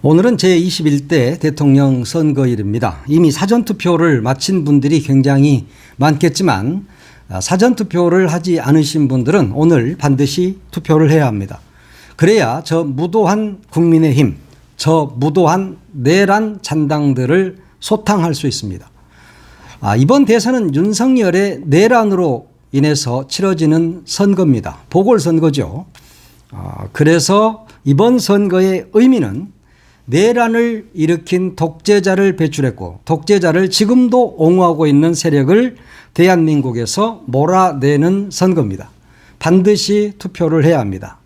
오늘은 제21대 대통령 선거일입니다. 이미 사전투표를 마친 분들이 굉장히 많겠지만 사전투표를 하지 않으신 분들은 오늘 반드시 투표를 해야 합니다. 그래야 저 무도한 국민의힘, 저 무도한 내란 잔당들을 소탕할 수 있습니다. 이번 대선은 윤석열의 내란으로 인해서 치러지는 선거입니다. 보궐선거죠. 그래서 이번 선거의 의미는 내란을 일으킨 독재자를 배출했고 독재자를 지금도 옹호하고 있는 세력을 대한민국에서 몰아내는 선거입니다. 반드시 투표를 해야 합니다.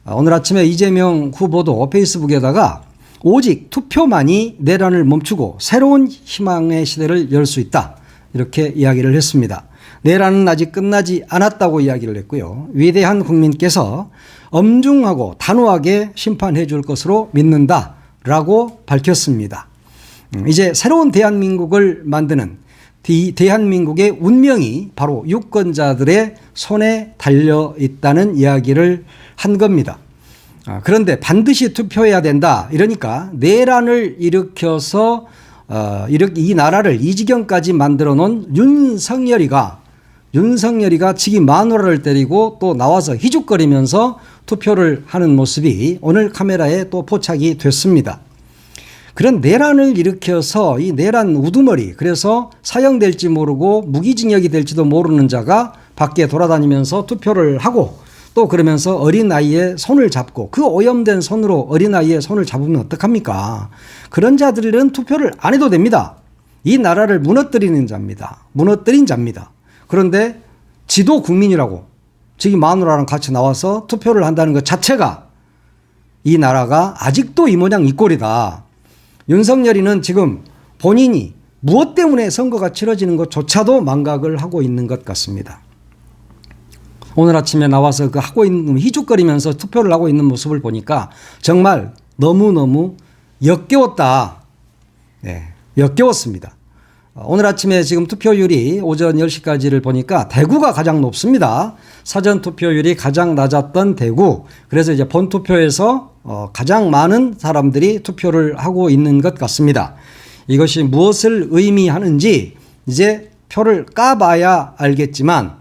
오늘 아침에 이재명 후보도 페이스북에다가 오직 투표만이 내란을 멈추고 새로운 희망의 시대를 열 수 있다, 이렇게 이야기를 했습니다. 내란은 아직 끝나지 않았다고 이야기를 했고요. 위대한 국민께서 엄중하고 단호하게 심판해 줄 것으로 믿는다 라고 밝혔습니다. 이제 새로운 대한민국을 만드는 대한민국의 운명이 바로 유권자들의 손에 달려 있다는 이야기를 한 겁니다. 그런데 반드시 투표해야 된다, 이러니까 내란을 일으켜서 이 나라를 이 지경까지 만들어 놓은 윤석열이가 지기 마누라를 때리고 또 나와서 희죽거리면서 투표를 하는 모습이 오늘 카메라에 또 포착이 됐습니다. 그런 내란을 일으켜서 이 내란 우두머리, 그래서 사형될지 모르고 무기징역이 될지도 모르는 자가 밖에 돌아다니면서 투표를 하고 또 그러면서 어린아이의 손을 잡고 그 오염된 손으로 어린아이의 손을 잡으면 어떡합니까? 그런 자들은 투표를 안 해도 됩니다. 이 나라를 무너뜨리는 자입니다. 무너뜨린 자입니다. 그런데 지도 국민이라고 지금 마누라랑 같이 나와서 투표를 한다는 것 자체가 이 나라가 아직도 이 모양 이 꼴이다. 윤석열이는 지금 본인이 무엇 때문에 선거가 치러지는 것조차도 망각을 하고 있는 것 같습니다. 오늘 아침에 나와서 그 하고 있는 희죽거리면서 투표를 하고 있는 모습을 보니까 정말 너무너무 역겨웠다. 네, 역겨웠습니다. 오늘 아침에 지금 투표율이 오전 10시까지를 보니까 대구가 가장 높습니다. 사전 투표율이 가장 낮았던 대구. 그래서 이제 본투표에서 가장 많은 사람들이 투표를 하고 있는 것 같습니다. 이것이 무엇을 의미하는지 이제 표를 까봐야 알겠지만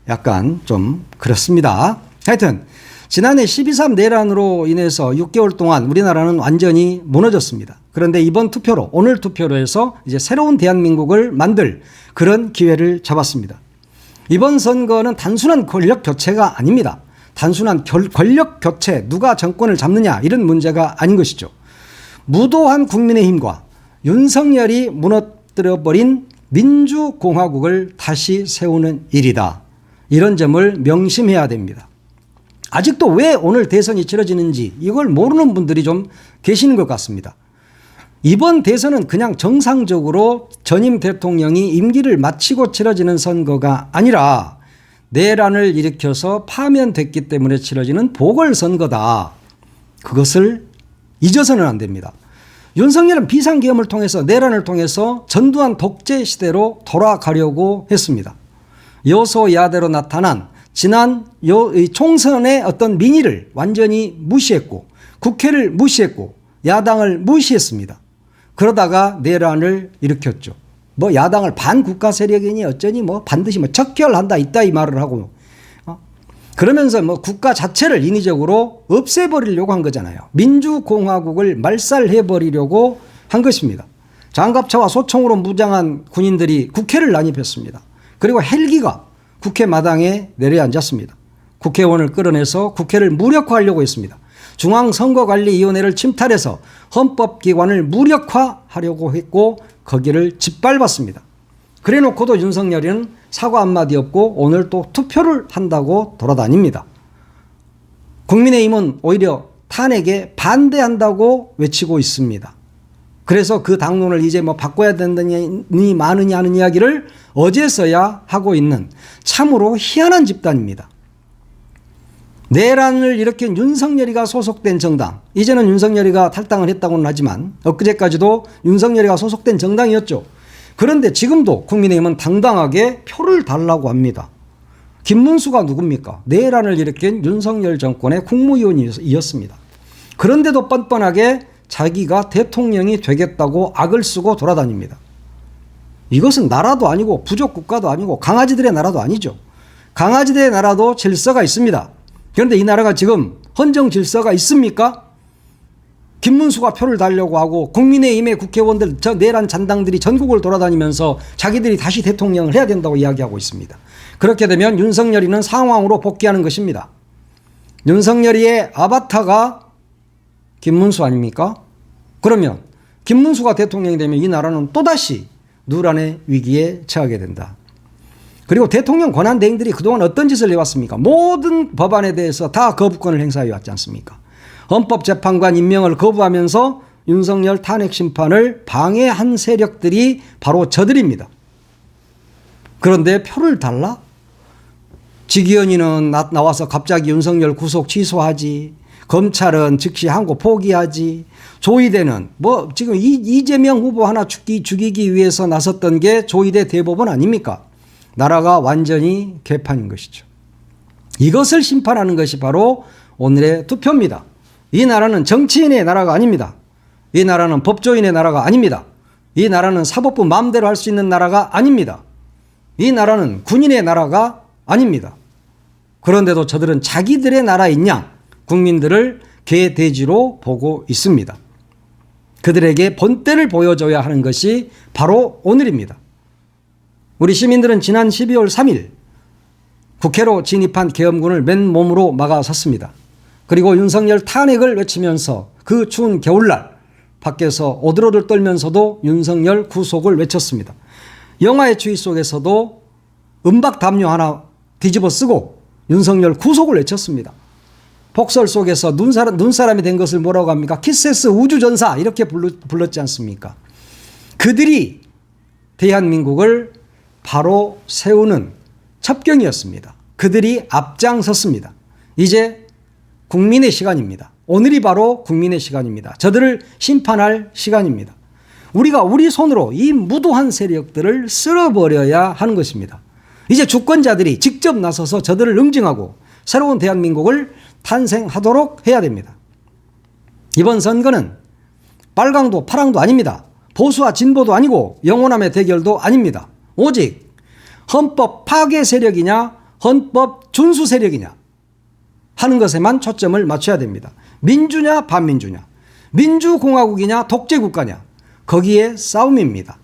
약간 좀 그렇습니다. 하여튼 지난해 12.3 내란으로 인해서 6개월 동안 우리나라는 완전히 무너졌습니다. 그런데 이번 투표로, 오늘 투표로 해서 이제 새로운 대한민국을 만들 그런 기회를 잡았습니다. 이번 선거는 단순한 권력 교체가 아닙니다. 단순한 권력 교체, 누가 정권을 잡느냐 이런 문제가 아닌 것이죠. 무도한 국민의힘과 윤석열이 무너뜨려버린 민주공화국을 다시 세우는 일이다. 이런 점을 명심해야 됩니다. 아직도 왜 오늘 대선이 치러지는지 이걸 모르는 분들이 좀 계시는 것 같습니다. 이번 대선은 그냥 정상적으로 전임 대통령이 임기를 마치고 치러지는 선거가 아니라 내란을 일으켜서 파면됐기 때문에 치러지는 보궐선거다. 그것을 잊어서는 안 됩니다. 윤석열은 비상계엄을 통해서 내란을 통해서 전두환 독재 시대로 돌아가려고 했습니다. 여소야대로 나타난 지난 총선의 어떤 민의를 완전히 무시했고 국회를 무시했고 야당을 무시했습니다. 그러다가 내란을 일으켰죠. 뭐 야당을 반국가 세력이니 어쩌니 뭐 반드시 뭐 척결한다 있다 이 말을 하고 그러면서 뭐 국가 자체를 인위적으로 없애버리려고 한 거잖아요. 민주공화국을 말살해버리려고 한 것입니다. 장갑차와 소총으로 무장한 군인들이 국회를 난입했습니다. 그리고 헬기가 국회 마당에 내려앉았습니다. 국회의원을 끌어내서 국회를 무력화하려고 했습니다. 중앙선거관리위원회를 침탈해서 헌법기관을 무력화하려고 했고 거기를 짓밟았습니다. 그래놓고도 윤석열이는 사과 한마디 없고 오늘 또 투표를 한다고 돌아다닙니다. 국민의힘은 오히려 탄핵에 반대한다고 외치고 있습니다. 그래서 그 당론을 이제 뭐 바꿔야 된다니 마느냐 하는 이야기를 어제서야 하고 있는 참으로 희한한 집단입니다. 내란을 일으킨 윤석열이가 소속된 정당, 이제는 윤석열이가 탈당을 했다고는 하지만 엊그제까지도 윤석열이가 소속된 정당이었죠. 그런데 지금도 국민의힘은 당당하게 표를 달라고 합니다. 김문수가 누굽니까? 내란을 일으킨 윤석열 정권의 국무위원이었습니다. 그런데도 뻔뻔하게 자기가 대통령이 되겠다고 악을 쓰고 돌아다닙니다. 이것은 나라도 아니고 부족 국가도 아니고 강아지들의 나라도 아니죠. 강아지들의 나라도 질서가 있습니다. 그런데 이 나라가 지금 헌정 질서가 있습니까? 김문수가 표를 달려고 하고 국민의힘의 국회의원들 저 내란 잔당들이 전국을 돌아다니면서 자기들이 다시 대통령을 해야 된다고 이야기하고 있습니다. 그렇게 되면 윤석열이는 상황으로 복귀하는 것입니다. 윤석열이의 아바타가 김문수 아닙니까? 그러면 김문수가 대통령이 되면 이 나라는 또다시 누란의 위기에 처하게 된다. 그리고 대통령 권한대행들이 그동안 어떤 짓을 해왔습니까? 모든 법안에 대해서 다 거부권을 행사해 왔지 않습니까? 헌법재판관 임명을 거부하면서 윤석열 탄핵 심판을 방해한 세력들이 바로 저들입니다. 그런데 표를 달라? 직위원회는 나와서 갑자기 윤석열 구속 취소하지. 검찰은 즉시 항고 포기하지. 조의대는 뭐 지금 이재명 후보 하나 죽이기 위해서 나섰던 게 조의대 대법원 아닙니까? 나라가 완전히 개판인 것이죠. 이것을 심판하는 것이 바로 오늘의 투표입니다. 이 나라는 정치인의 나라가 아닙니다. 이 나라는 법조인의 나라가 아닙니다. 이 나라는 사법부 마음대로 할 수 있는 나라가 아닙니다. 이 나라는 군인의 나라가 아닙니다. 그런데도 저들은 자기들의 나라인 양 국민들을 개돼지로 보고 있습니다. 그들에게 본때를 보여줘야 하는 것이 바로 오늘입니다. 우리 시민들은 지난 12월 3일 국회로 진입한 계엄군을 맨몸으로 막아섰습니다. 그리고 윤석열 탄핵을 외치면서 그 추운 겨울날 밖에서 오들오들 떨면서도 윤석열 구속을 외쳤습니다. 영화의 추위 속에서도 은박 담요 하나 뒤집어 쓰고 윤석열 구속을 외쳤습니다. 폭설 속에서 눈사람이 된 것을 뭐라고 합니까? 키세스 우주전사 이렇게 불렀지 않습니까? 그들이 대한민국을 바로 세우는 첩경이었습니다. 그들이 앞장섰습니다. 이제 국민의 시간입니다. 오늘이 바로 국민의 시간입니다. 저들을 심판할 시간입니다. 우리가 우리 손으로 이 무도한 세력들을 쓸어버려야 하는 것입니다. 이제 주권자들이 직접 나서서 저들을 응징하고 새로운 대한민국을 탄생하도록 해야 됩니다. 이번 선거는 빨강도 파랑도 아닙니다. 보수와 진보도 아니고 영호남의 대결도 아닙니다. 오직 헌법 파괴 세력이냐 헌법 준수 세력이냐 하는 것에만 초점을 맞춰야 됩니다. 민주냐 반민주냐, 민주공화국이냐 독재국가냐, 거기에 싸움입니다.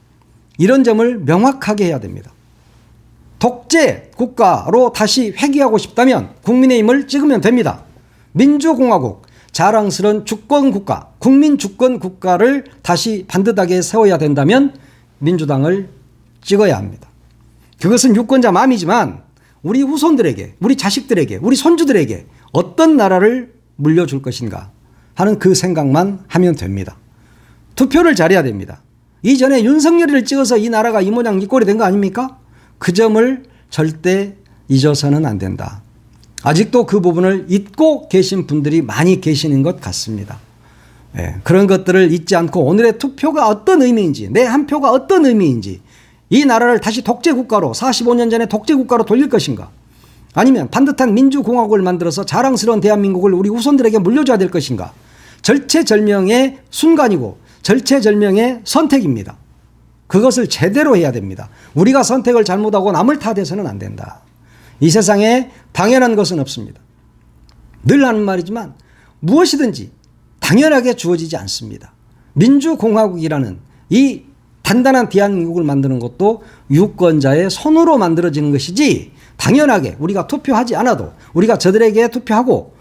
이런 점을 명확하게 해야 됩니다. 독재국가로 다시 회귀하고 싶다면 국민의힘을 찍으면 됩니다. 민주공화국, 자랑스러운 주권국가, 국민주권국가를 다시 반듯하게 세워야 된다면 민주당을 찍어야 합니다. 그것은 유권자 마음이지만 우리 후손들에게, 우리 자식들에게, 우리 손주들에게 어떤 나라를 물려줄 것인가 하는 그 생각만 하면 됩니다. 투표를 잘해야 됩니다. 이전에 윤석열이를 찍어서 이 나라가 이 모양 이 꼴이 된 거 아닙니까? 그 점을 절대 잊어서는 안 된다. 아직도 그 부분을 잊고 계신 분들이 많이 계시는 것 같습니다. 그런 것들을 잊지 않고 오늘의 투표가 어떤 의미인지, 내 한 표가 어떤 의미인지, 이 나라를 다시 독재국가로 45년 전에 독재국가로 돌릴 것인가, 아니면 반듯한 민주공화국을 만들어서 자랑스러운 대한민국을 우리 후손들에게 물려줘야 될 것인가, 절체절명의 순간이고 절체절명의 선택입니다. 그것을 제대로 해야 됩니다. 우리가 선택을 잘못하고 남을 탓해서는 안 된다. 이 세상에 당연한 것은 없습니다. 늘 하는 말이지만 무엇이든지 당연하게 주어지지 않습니다. 민주공화국이라는 이 단단한 대한민국을 만드는 것도 유권자의 손으로 만들어지는 것이지, 당연하게 우리가 투표하지 않아도, 우리가 저들에게 투표하고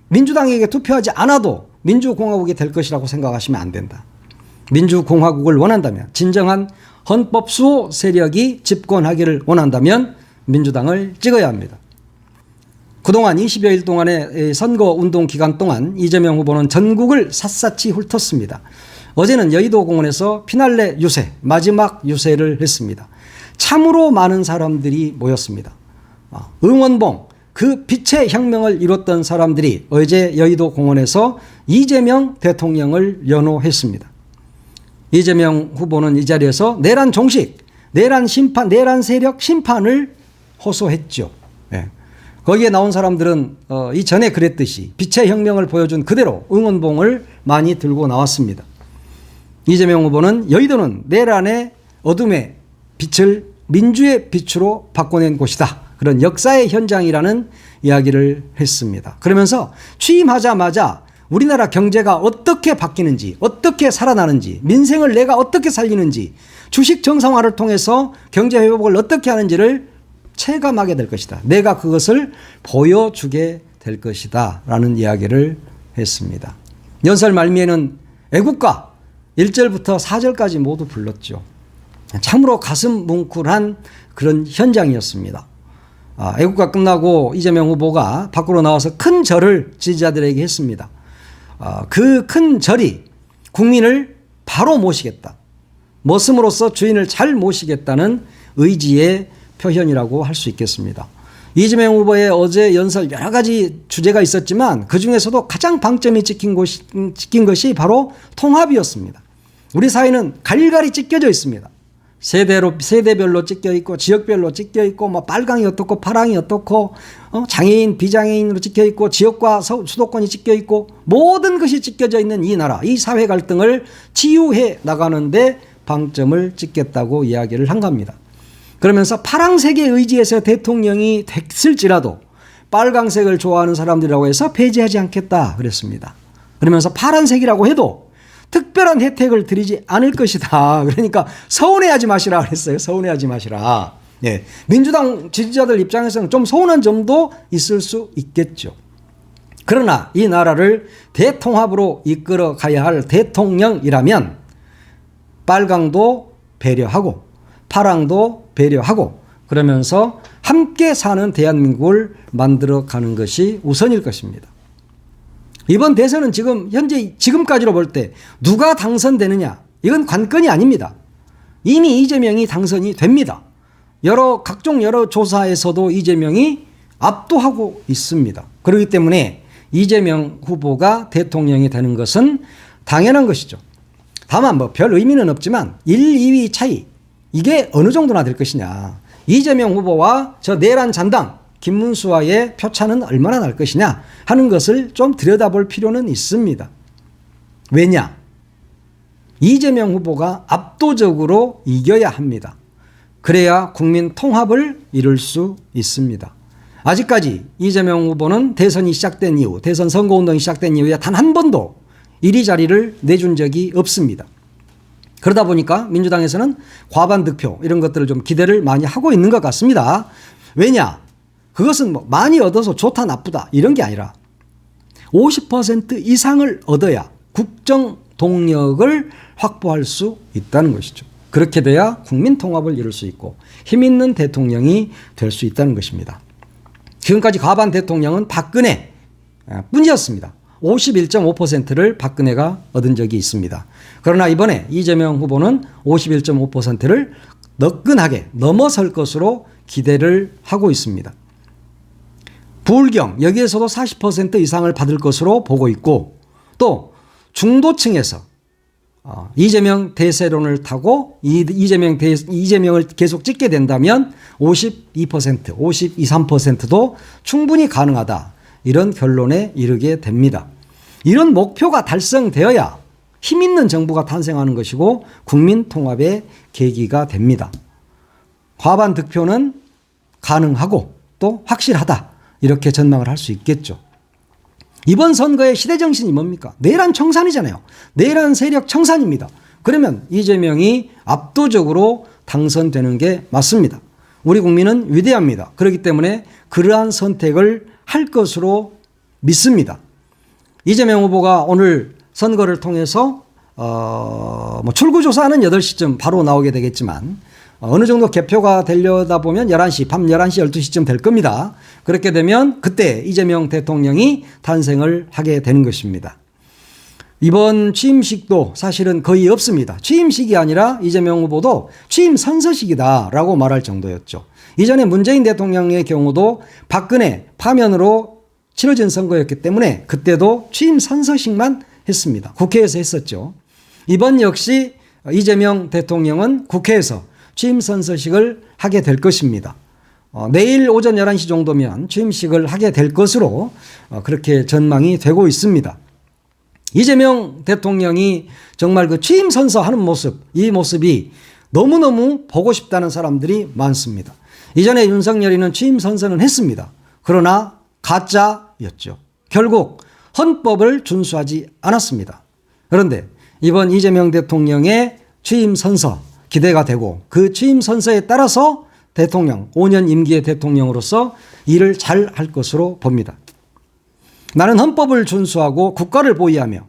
민주당에게 투표하지 않아도 민주공화국이 될 것이라고 생각하시면 안 된다. 민주공화국을 원한다면, 진정한 헌법수호 세력이 집권하기를 원한다면 민주당을 찍어야 합니다. 그동안 20여일 동안의 선거운동 기간 동안 이재명 후보는 전국을 샅샅이 훑었습니다. 어제는 여의도 공원에서 피날레 유세, 마지막 유세를 했습니다. 참으로 많은 사람들이 모였습니다. 응원봉, 그 빛의 혁명을 이뤘던 사람들이 어제 여의도 공원에서 이재명 대통령을 연호했습니다. 이재명 후보는 이 자리에서 내란 종식, 내란 심판, 내란 세력 심판을 호소했죠. 거기에 나온 사람들은 이전에 그랬듯이 빛의 혁명을 보여준 그대로 응원봉을 많이 들고 나왔습니다. 이재명 후보는 여의도는 내란의 어둠의 빛을 민주의 빛으로 바꿔낸 곳이다. 그런 역사의 현장이라는 이야기를 했습니다. 그러면서 취임하자마자 우리나라 경제가 어떻게 바뀌는지, 어떻게 살아나는지, 민생을 내가 어떻게 살리는지, 주식 정상화를 통해서 경제 회복을 어떻게 하는지를 체감하게 될 것이다. 내가 그것을 보여주게 될 것이다. 라는 이야기를 했습니다. 연설 말미에는 애국가 1절부터 4절까지 모두 불렀죠. 참으로 가슴 뭉클한 그런 현장이었습니다. 애국가 끝나고 이재명 후보가 밖으로 나와서 큰 절을 지지자들에게 했습니다. 그 큰 절이 국민을 바로 모시겠다. 머슴으로서 주인을 잘 모시겠다는 의지의 표현이라고 할 수 있겠습니다. 이재명 후보의 어제 연설 여러 가지 주제가 있었지만 그중에서도 가장 방점이 찍힌 것이 바로 통합이었습니다. 우리 사회는 갈갈이 찢겨져 있습니다. 세대별로 찢겨 있고 지역별로 찢겨 있고 뭐 빨강이 어떻고 파랑이 어떻고 장애인 비장애인으로 찢겨 있고 지역과 수도권이 찢겨 있고 모든 것이 찢겨져 있는 이 나라, 이 사회 갈등을 치유해 나가는데 방점을 찍겠다고 이야기를 한 겁니다. 그러면서 파랑색의 의지에서 대통령이 됐을지라도 빨강색을 좋아하는 사람들이라고 해서 배제하지 않겠다 그랬습니다. 그러면서 파란색이라고 해도 특별한 혜택을 드리지 않을 것이다. 그러니까 서운해하지 마시라 그랬어요. 서운해하지 마시라. 네. 민주당 지지자들 입장에서는 좀 서운한 점도 있을 수 있겠죠. 그러나 이 나라를 대통합으로 이끌어 가야 할 대통령이라면 빨강도 배려하고 파랑도 배려하고 그러면서 함께 사는 대한민국을 만들어가는 것이 우선일 것입니다. 이번 대선은 지금까지로 볼 때 누가 당선되느냐 이건 관건이 아닙니다. 이미 이재명이 당선이 됩니다. 각종 여러 조사에서도 이재명이 압도하고 있습니다. 그렇기 때문에 이재명 후보가 대통령이 되는 것은 당연한 것이죠. 다만 뭐 별 의미는 없지만 1, 2위 차이 이게 어느 정도나 될 것이냐. 이재명 후보와 저 내란 잔당 김문수와의 표차는 얼마나 날 것이냐 하는 것을 좀 들여다볼 필요는 있습니다. 왜냐? 이재명 후보가 압도적으로 이겨야 합니다. 그래야 국민 통합을 이룰 수 있습니다. 아직까지 이재명 후보는 대선이 시작된 이후, 대선 선거운동이 시작된 이후에 단 한 번도 이리자리를 내준 적이 없습니다. 그러다 보니까 민주당에서는 과반 득표 이런 것들을 좀 기대를 많이 하고 있는 것 같습니다. 왜냐? 그것은 뭐 많이 얻어서 좋다 나쁘다 이런 게 아니라 50% 이상을 얻어야 국정 동력을 확보할 수 있다는 것이죠. 그렇게 돼야 국민 통합을 이룰 수 있고 힘 있는 대통령이 될 수 있다는 것입니다. 지금까지 과반 대통령은 박근혜 뿐이었습니다. 51.5%를 박근혜가 얻은 적이 있습니다. 그러나 이번에 이재명 후보는 51.5%를 너끈하게 넘어설 것으로 기대를 하고 있습니다. 부울경 여기에서도 40% 이상을 받을 것으로 보고 있고 또 중도층에서 이재명 대세론을 타고 이재명을 계속 찍게 된다면 52%, 52, 3%도 충분히 가능하다. 이런 결론에 이르게 됩니다. 이런 목표가 달성되어야 힘 있는 정부가 탄생하는 것이고 국민 통합의 계기가 됩니다. 과반 득표는 가능하고 또 확실하다. 이렇게 전망을 할 수 있겠죠. 이번 선거의 시대정신이 뭡니까? 내란 청산이잖아요. 내란 세력 청산입니다. 그러면 이재명이 압도적으로 당선되는 게 맞습니다. 우리 국민은 위대합니다. 그렇기 때문에 그러한 선택을 할 것으로 믿습니다. 이재명 후보가 오늘 선거를 통해서 출구조사는 8시쯤 바로 나오게 되겠지만 어느 정도 개표가 되려다 보면 11시, 밤 11시, 12시쯤 될 겁니다. 그렇게 되면 그때 이재명 대통령이 탄생을 하게 되는 것입니다. 이번 취임식도 사실은 거의 없습니다. 취임식이 아니라 이재명 후보도 취임 선서식이다라고 말할 정도였죠. 이전에 문재인 대통령의 경우도 박근혜 파면으로 치러진 선거였기 때문에 그때도 취임 선서식만 했습니다. 국회에서 했었죠. 이번 역시 이재명 대통령은 국회에서 취임 선서식을 하게 될 것입니다. 내일 오전 11시 정도면 취임식을 하게 될 것으로 그렇게 전망이 되고 있습니다. 이재명 대통령이 정말 그 취임 선서하는 모습, 이 모습이 너무너무 보고 싶다는 사람들이 많습니다. 이전에 윤석열이는 취임 선서는 했습니다. 그러나 가짜였죠. 결국 헌법을 준수하지 않았습니다. 그런데 이번 이재명 대통령의 취임 선서 기대가 되고 그 취임 선서에 따라서 대통령, 5년 임기의 대통령으로서 일을 잘 할 것으로 봅니다. 나는 헌법을 준수하고 국가를 보위하며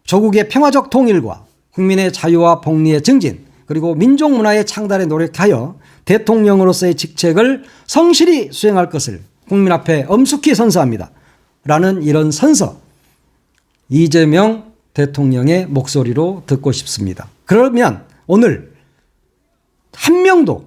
조국의 평화적 통일과 국민의 자유와 복리의 증진 그리고 민족 문화의 창달에 노력하여 대통령으로서의 직책을 성실히 수행할 것을 국민 앞에 엄숙히 선서합니다. 라는 이런 선서, 이재명 대통령의 목소리로 듣고 싶습니다. 그러면 오늘 한 명도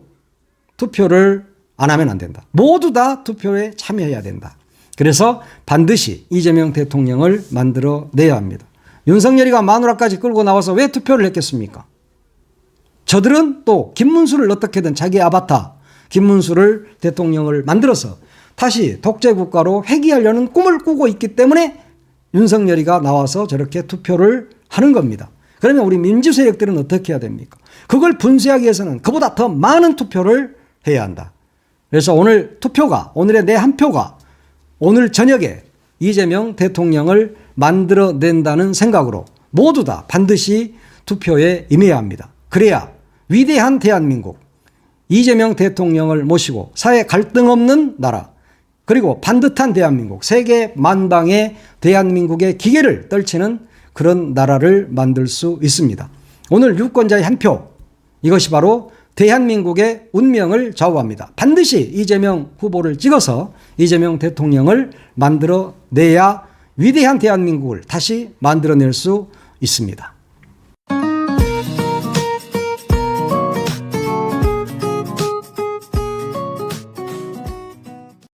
투표를 안 하면 안 된다. 모두 다 투표에 참여해야 된다. 그래서 반드시 이재명 대통령을 만들어내야 합니다. 윤석열이가 마누라까지 끌고 나와서 왜 투표를 했겠습니까? 저들은 또 김문수를 어떻게든 자기 아바타 김문수를 대통령을 만들어서 다시 독재국가로 회귀하려는 꿈을 꾸고 있기 때문에 윤석열이가 나와서 저렇게 투표를 하는 겁니다. 그러면 우리 민주 세력들은 어떻게 해야 됩니까? 그걸 분쇄하기 위해서는 그보다 더 많은 투표를 해야 한다. 그래서 오늘 투표가, 오늘의 내 한 표가 오늘 저녁에 이재명 대통령을 만들어낸다는 생각으로 모두 다 반드시 투표에 임해야 합니다. 그래야 위대한 대한민국, 이재명 대통령을 모시고 사회 갈등 없는 나라, 그리고 반듯한 대한민국, 세계 만방의 대한민국의 기계를 떨치는 그런 나라를 만들 수 있습니다. 오늘 유권자의 한 표, 이것이 바로 대한민국의 운명을 좌우합니다. 반드시 이재명 후보를 찍어서 이재명 대통령을 만들어내야 위대한 대한민국을 다시 만들어낼 수 있습니다.